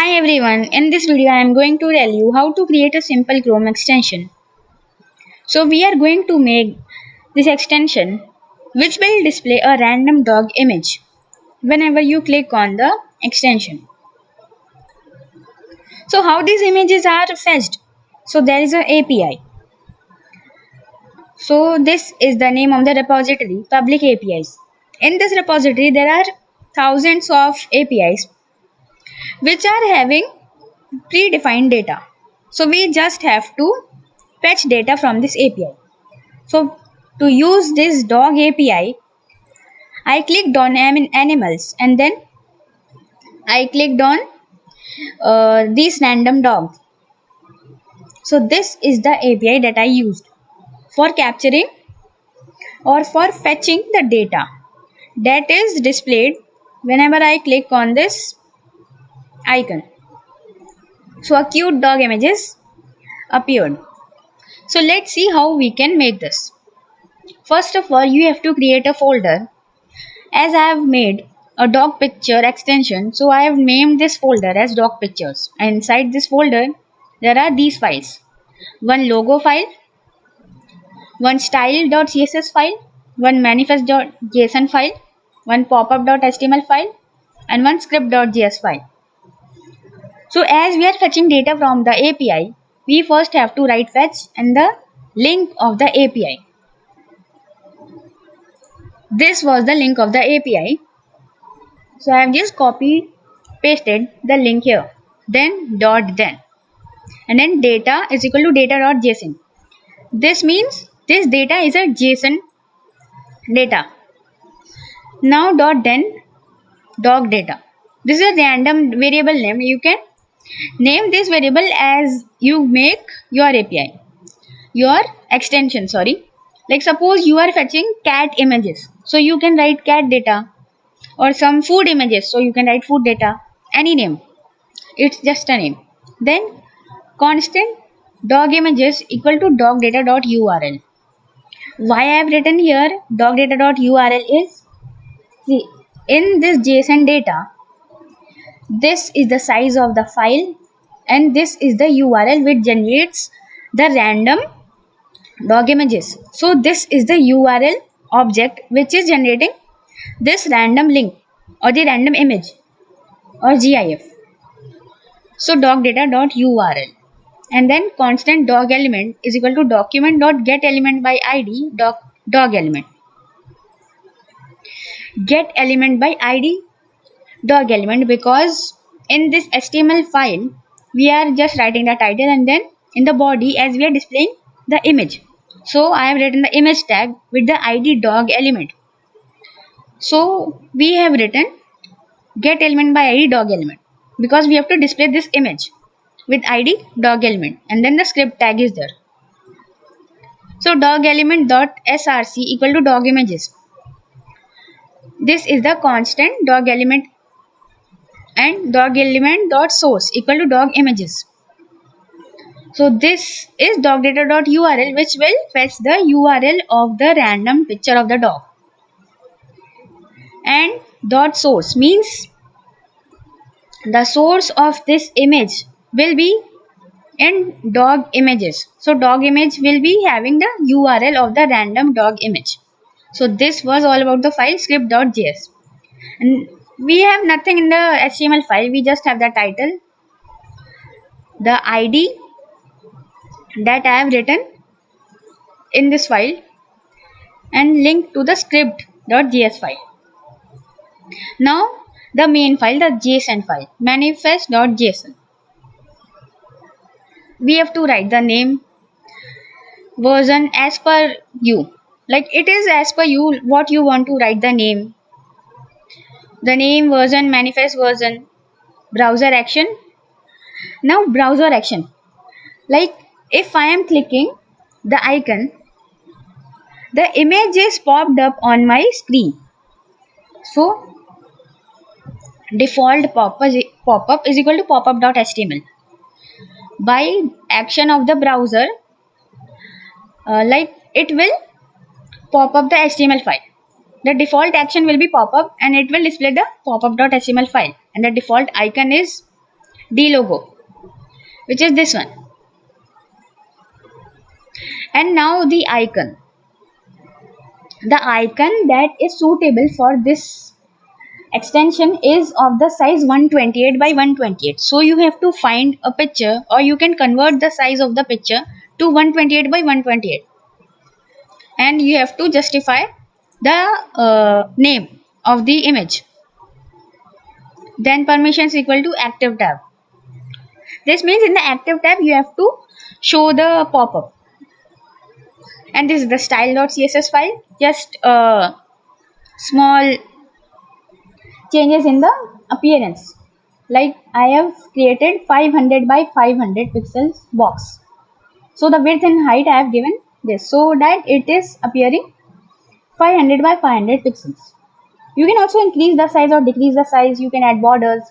Hi everyone, in this video I am going to tell you how to create a simple Chrome extension. So we are going to make this extension which will display a random dog image whenever you click on the extension. So how these images are fetched? So there is a API. So this is the name of the repository, public APIs. In this repository there are thousands of APIs which are having predefined data. So we just have to fetch data from this API. So to use this dog API, I clicked on animals and then I clicked on these random dogs. So this is the API that I used for capturing or for fetching the data that is displayed whenever I click on this icon. So a cute dog images appeared. So let's see how we can make this. First of all, you have to create a folder. As I have made a dog picture extension, so I have named this folder as dog pictures. And inside this folder, there are these files. One logo file, one style.css file, one manifest.json file, one popup.html file, and one script.js file. So as we are fetching data from the API, we first have to write fetch and the link of the API. This was the link of the API. So I have just copied, pasted the link here. Then then. And then data is equal to data.json. This means this data is a JSON data. Now then dog data. This is a random variable name. You can name this variable as you make your API. Your extension, sorry. Like suppose you are fetching cat images. So you can write cat data. Or some food images, so you can write food data, any name, it's just a name. Then constant dog images equal to dog data.url. Why I have written here dog data.url is, see, in this JSON data, this is the size of the file and this is the URL which generates the random dog images. So this is the URL object which is generating this random link or the random image or GIF. So dog data.url and then constant dog element is equal to document.get element by id dog element. Get element by id dog element, because in this HTML file we are just writing the title and then in the body as we are displaying the image. So I have written the image tag with the id dog element. So we have written get element by id dog element because we have to display this image with id dog element and then the script tag is there. So dog element dot src equal to dog images. This is the constant dog element, and dog element dot source equal to dog images. So this is dog data.url which will fetch the URL of the random picture of the dog. And dot source means the source of this image will be in dog images. So dog image will be having the URL of the random dog image. So this was all about the file script.js. And we have nothing in the HTML file. We just have the title, the ID that I have written in this file and link to the script.js file. Now the main file, the JSON file, manifest.json. We have to write the name, version as per you. Like it is as per you what you want to write the name. The name, version, manifest version, browser action. Now browser action. Like if I am clicking the icon, the image is popped up on my screen. So default pop-up is equal to popup.html. By action of the browser, like it will pop up the HTML file. The default action will be pop up and it will display the popup.html file, and the default icon is D logo, which is this one. And now the icon. The icon that is suitable for this extension is of the size 128 by 128. So you have to find a picture, or you can convert the size of the picture to 128 by 128, and you have to justify the name of the image. Then permissions equal to active tab. This means in the active tab you have to show the pop-up. And this is the style.css file. Just small changes in the appearance. Like I have created 500 by 500 pixels box. So the width and height I have given this so that it is appearing 500 by 500 pixels. You can also increase the size or decrease the size. You can add borders.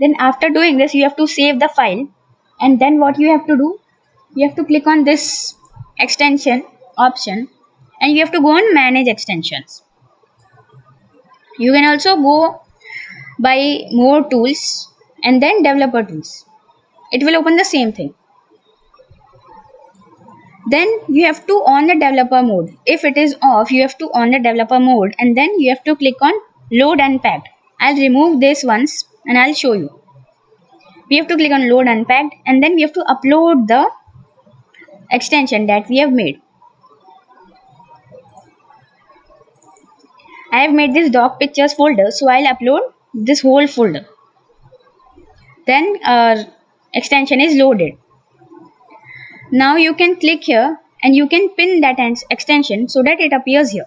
Then after doing this, you have to save the file. And then what you have to do, you have to click on this extension option and you have to go on manage extensions. You can also go by more tools and then developer tools. It will open the same thing. Then you have to on the developer mode. If it is off, you have to on the developer mode and then you have to click on load unpacked. I'll remove this once and I'll show you. We have to click on load unpacked and then we have to upload the extension that we have made. I have made this doc pictures folder, so I'll upload this whole folder. Then our extension is loaded. Now you can click here and you can pin that extension so that it appears here.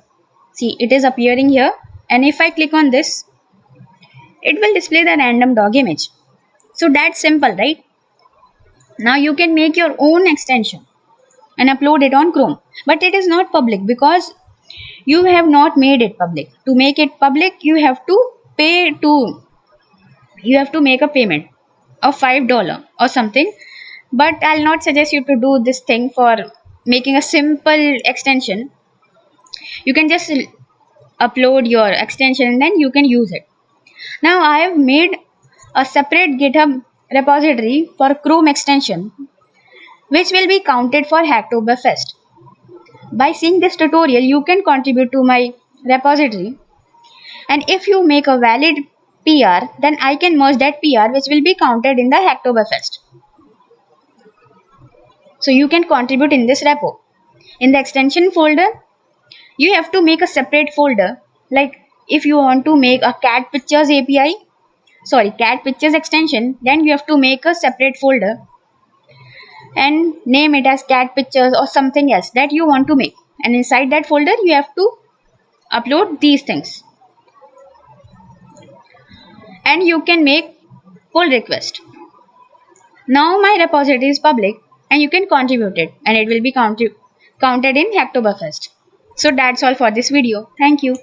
See, it is appearing here, and if I click on this, it will display the random dog image. So that's simple, right? Now you can make your own extension and upload it on Chrome, but it is not public because you have not made it public. To make it public, you have to make a payment of $5 or something. But I'll not suggest you to do this thing for making a simple extension. You can just upload your extension and then you can use it. Now I have made a separate GitHub repository for Chrome extension, which will be counted for Hacktoberfest. By seeing this tutorial, you can contribute to my repository, and if you make a valid PR, then I can merge that PR, which will be counted in the Hacktoberfest. So you can contribute in this repo. In the extension folder, you have to make a separate folder. Like if you want to make a cat pictures extension, then you have to make a separate folder and name it as cat pictures or something else that you want to make. And inside that folder, you have to upload these things. And you can make pull request. Now my repository is public and you can contribute it and it will be counted in Hacktoberfest. So that's all for this video. Thank you.